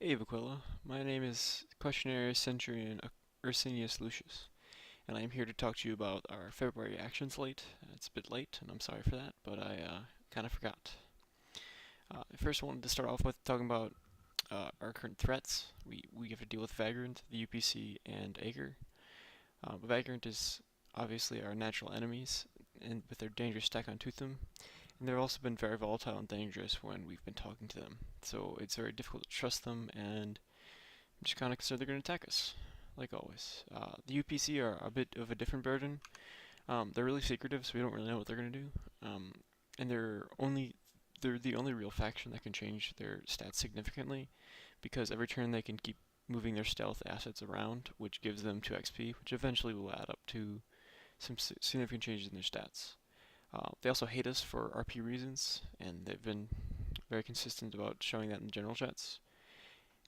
Hey Aquila, my name is Questionnaire Centurion Ursinius Lucius, and I am here to talk to you about our February action slate. It's a bit late, and I'm sorry for that, but I kind of forgot. I first wanted to start off with talking about our current threats. We have to deal with Vagrant, the UPC, and Acre. Vagrant is obviously our natural enemies, and with their dangerous stack on Tootham, and they've also been very volatile and dangerous when we've been talking to them. So it's very difficult to trust them, and I'm just kind of concerned they're going to attack us, like always. The UPC are a bit of a different burden. They're really secretive, so we don't really know what they're going to do. And they're the only real faction that can change their stats significantly, because every turn they can keep moving their stealth assets around, which gives them 2 XP, which eventually will add up to some significant changes in their stats. They also hate us for RP reasons, and they've been very consistent about showing that in general chats.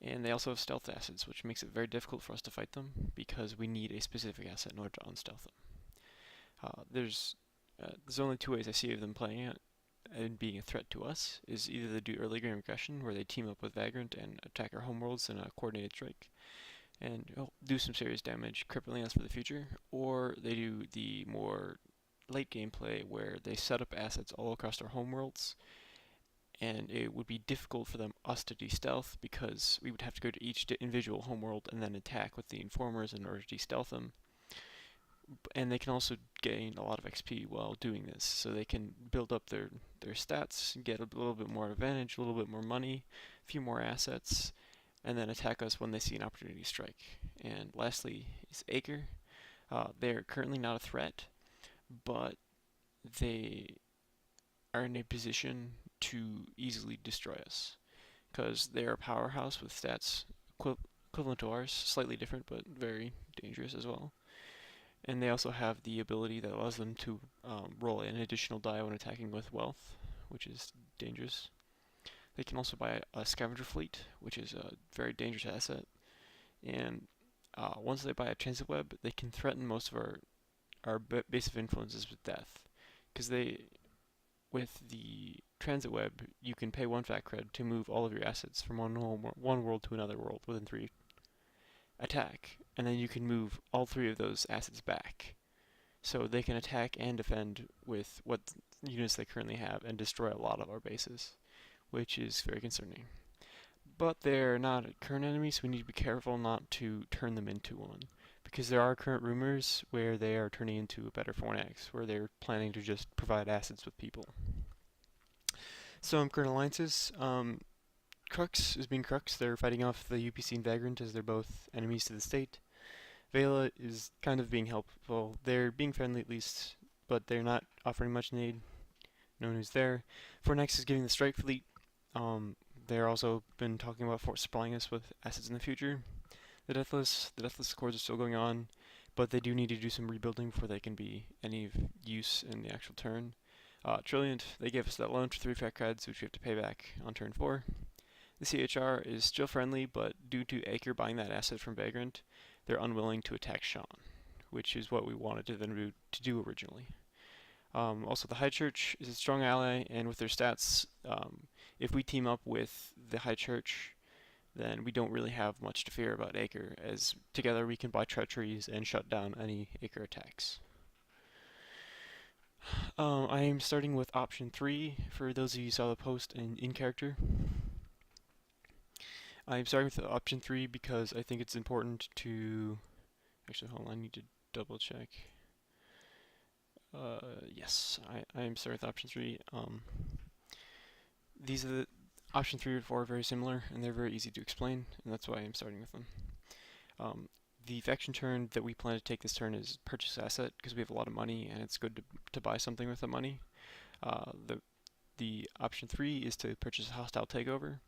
And they also have stealth assets, which makes it very difficult for us to fight them, because we need a specific asset in order to unstealth them. There's only 2 ways I see of them playing it and being a threat to us, is either they do early game aggression, where they team up with Vagrant and attack our homeworlds in a coordinated strike, and do some serious damage, crippling us for the future, or they do the more late game play, where they set up assets all across our homeworlds, and it would be difficult for us to de-stealth, because we would have to go to each individual homeworld and then attack with the informers in order to de-stealth them. And they can also gain a lot of XP while doing this, so they can build up their stats, get a little bit more advantage, a little bit more money, a few more assets, and then attack us when they see an opportunity to strike. And lastly is Acre. They're currently not a threat, but they are in a position to easily destroy us, because they are a powerhouse with stats equivalent to ours, slightly different but very dangerous as well. And they also have the ability that allows them to roll an additional die when attacking with wealth, which is dangerous. They can also buy a scavenger fleet, which is a very dangerous asset. And once they buy a transit web, they can threaten most of our base of influences with death, because with the transit web, you can pay 1 fat cred to move all of your assets from one world to another world within 3 attack, and then you can move all 3 of those assets back. So they can attack and defend with what units they currently have and destroy a lot of our bases, which is very concerning. But they're not a current enemy, so we need to be careful not to turn them into one, because there are current rumors where they are turning into a better Fornax, where they're planning to just provide assets with people. Some current alliances, Crux is being Crux. They're fighting off the UPC and Vagrant, as they're both enemies to the state. Vela is kind of being helpful. They're being friendly at least, but they're not offering much aid. No news there. Fornax is getting the strike fleet. They're also been talking about supplying us with assets in the future. The Deathless Accords are still going on, but they do need to do some rebuilding before they can be any of use in the actual turn. Trilliant, they gave us that loan for 3 fat creds, which we have to pay back on turn 4. The CHR is still friendly, but due to Acre buying that asset from Vagrant, they're unwilling to attack Sean, which is what we wanted to do originally. Also, the High Church is a strong ally, and with their stats, if we team up with the High Church, then we don't really have much to fear about Acre, as together we can buy treacheries and shut down any Acre attacks. I am starting with option 3, for those of you who saw the post in character. I'm starting with option 3 because I think it's important to... Actually, hold on, I need to double check. Yes, I am starting with option 3. These are the... Option 3 and 4 are very similar, and they're very easy to explain, and that's why I'm starting with them. The faction turn that we plan to take this turn is purchase asset, because we have a lot of money, and it's good to buy something with the money. The option 3 is to purchase a hostile takeover.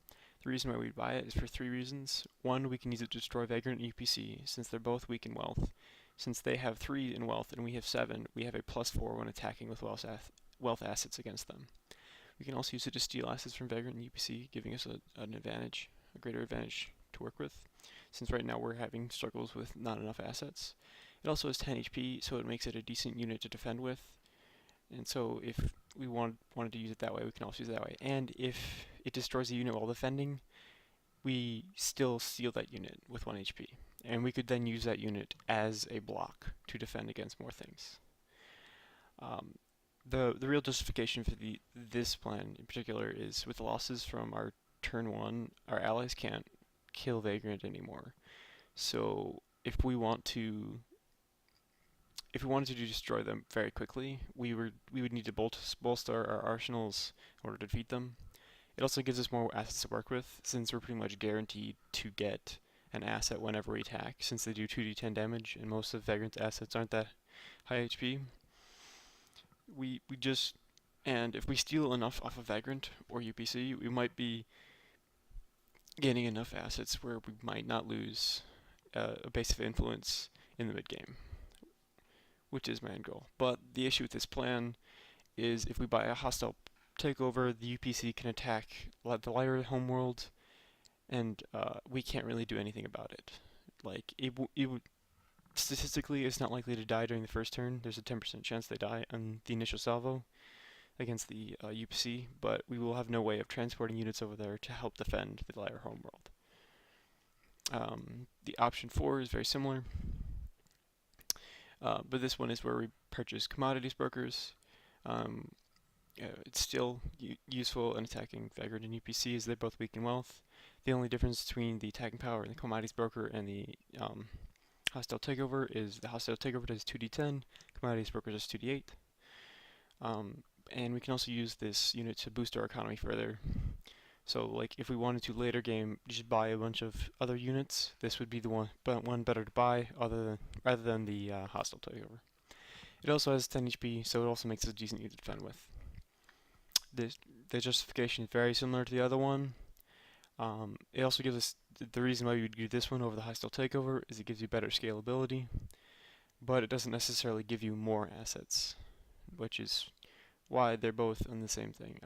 The reason why we buy it is for 3 reasons. 1, we can use it to destroy Vagrant and UPC, since they're both weak in wealth. Since they have 3 in wealth and we have 7, we have a +4 when attacking with wealth assets against them. We can also use it to steal assets from Vagrant and UPC, giving us an advantage, a greater advantage to work with, since right now we're having struggles with not enough assets. It also has 10 HP, so it makes it a decent unit to defend with. And so if we wanted to use it that way, we can also use it that way. And if it destroys a unit while defending, we still steal that unit with 1 HP, and we could then use that unit as a block to defend against more things. Um, the real justification for this plan in particular is with the losses from our turn 1, our allies can't kill Vagrant anymore. So if we wanted to destroy them very quickly, we would need to bolster our arsenals in order to defeat them. It also gives us more assets to work with, since we're pretty much guaranteed to get an asset whenever we attack, since they do 2d10 damage, and most of Vagrant's assets aren't that high HP. And if we steal enough off of Vagrant or UPC, we might be gaining enough assets where we might not lose a base of influence in the mid game, which is my end goal. But the issue with this plan is if we buy a hostile takeover, the UPC can attack the lighter homeworld, and we can't really do anything about it. Like, statistically, it's not likely to die during the first turn. There's a 10% chance they die on the initial salvo against the UPC, but we will have no way of transporting units over there to help defend the lighter homeworld. The option 4 is very similar, but this one is where we purchase commodities brokers. It's still useful in attacking Vagrant and UPC, as they're both weak in wealth. The only difference between the attacking power and the commodities broker and the hostile takeover is the hostile takeover does 2d10, commodities broker does 2d8. And we can also use this unit to boost our economy further. So, like, if we wanted to later game just buy a bunch of other units, this would be the one better to buy rather than the hostile takeover. It also has 10 HP, so it also makes it a decent unit to defend with. The justification is very similar to the other one. It also gives us the reason why we would do this one over the hostile takeover is it gives you better scalability, but it doesn't necessarily give you more assets, which is why they're both on the same thing.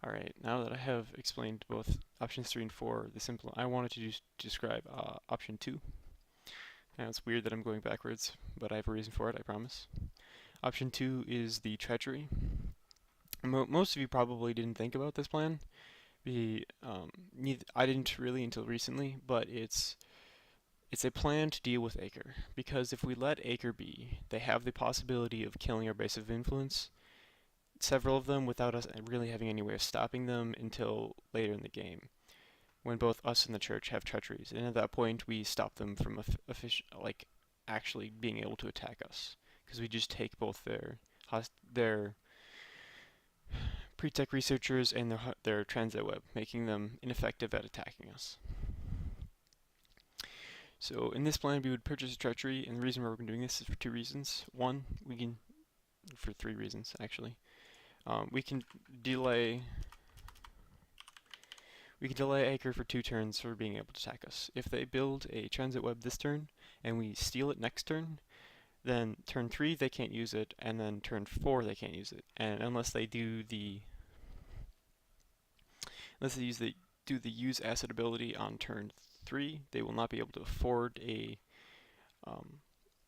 Alright, now that I have explained both options 3 and 4, I wanted to describe option 2. Now it's weird that I'm going backwards, but I have a reason for it, I promise. Option 2 is the treachery. Most of you probably didn't think about this plan. I didn't really until recently, but it's a plan to deal with Acre, because if we let Acre be, they have the possibility of killing our base of influence, several of them, without us really having any way of stopping them until later in the game, when both us and the church have treacheries, and at that point we stop them from actually being able to attack us, because we just take both their pre-tech researchers and their transit web, making them ineffective at attacking us. So in this plan we would purchase a treachery, and the reason why we're doing this is for 2 reasons. One, for 3 reasons actually. We can delay Acre for 2 turns for being able to attack us. If they build a transit web this turn, and we steal it next turn, then turn 3 they can't use it, and then turn 4 they can't use it. And unless they do the use asset ability on turn 3, they will not be able to afford a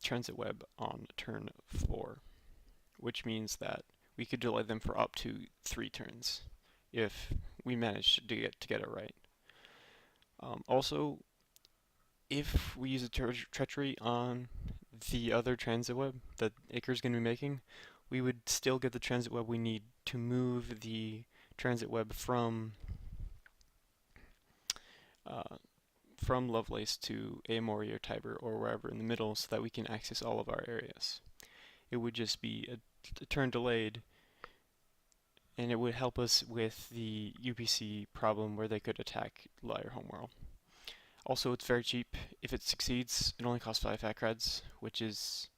transit web on turn 4, which means that we could delay them for up to 3 turns if we manage to get it right. Also, if we use a treachery on the other transit web that Acre's going to be making, we would still get the transit web we need to move the transit web from Lovelace to Amory or Tiber or wherever in the middle, so that we can access all of our areas. It would just be a turn delayed, and it would help us with the UPC problem where they could attack Liar Homeworld. Also, it's very cheap. If it succeeds, it only costs 5 fat creds, which is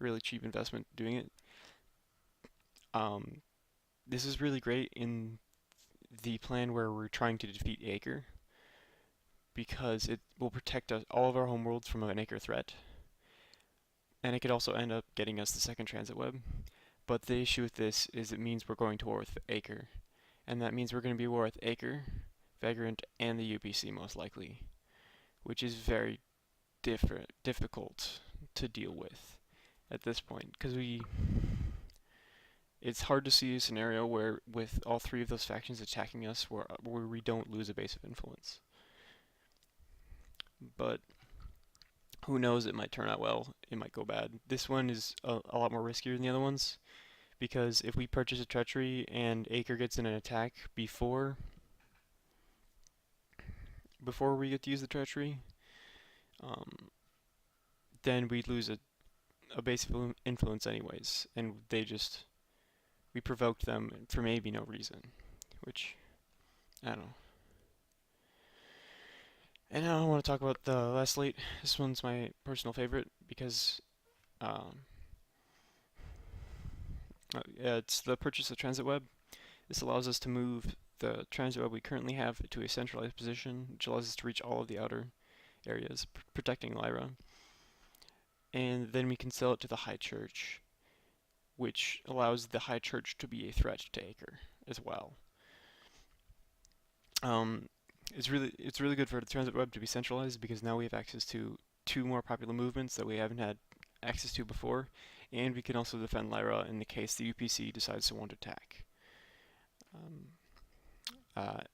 a really cheap investment doing it. This is really great in the plan where we're trying to defeat Acre, because it will protect all of our homeworlds from an Acre threat, and it could also end up getting us the second transit web. But the issue with this is it means we're going to war with Acre, and that means we're going to be at war with Acre, Vagrant, and the UPC most likely, which is very difficult to deal with at this point, because It's hard to see a scenario where, with all three of those factions attacking us, where we don't lose a base of influence. But who knows? It might turn out well. It might go bad. This one is a lot more riskier than the other ones because if we purchase a treachery and Acre gets in an attack before we get to use the treachery, um, then we'd lose a base of influence anyways, and we provoked them for maybe no reason, which I don't know. And now I want to talk about the last slate. This one's my personal favorite because um, it's the purchase of transit web. This allows us to move the transit web we currently have to a centralized position, which allows us to reach all of the outer areas, protecting Lyra. And then we can sell it to the High Church, which allows the High Church to be a threat to Acre as well. Um, it's really good for the transit web to be centralized because now we have access to two more popular movements that we haven't had access to before, and we can also defend Lyra in the case the UPC decides to want to attack. Um,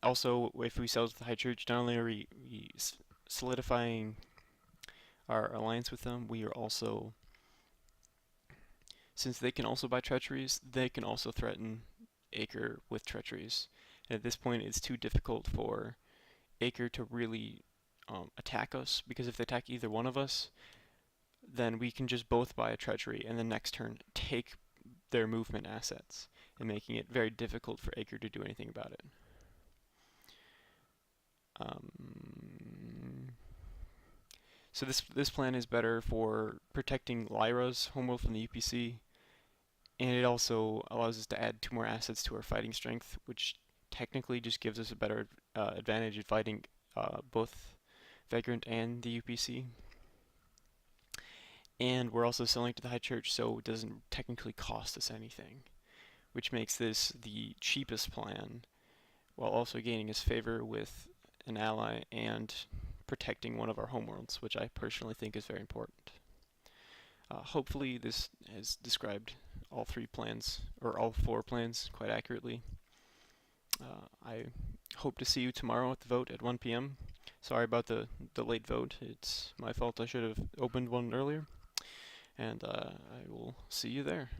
Also, if we sell to the High Church, not only are we solidifying our alliance with them, we are also, since they can also buy treacheries, they can also threaten Acre with treacheries. And at this point, it's too difficult for Acre to really attack us, because if they attack either one of us, then we can just both buy a treachery and the next turn take their movement assets, and making it very difficult for Acre to do anything about it. So this plan is better for protecting Lyra's homeworld from the UPC, and it also allows us to add two more assets to our fighting strength, which technically just gives us a better advantage at fighting both Vagrant and the UPC. And we're also selling to the High Church, so it doesn't technically cost us anything, which makes this the cheapest plan, while also gaining us favor with an ally and protecting one of our homeworlds, which I personally think is very important. Hopefully this has described all three plans, or all four plans, quite accurately. I hope to see you tomorrow at the vote at 1 p.m. Sorry about the late vote. It's my fault. I should have opened one earlier. And I will see you there.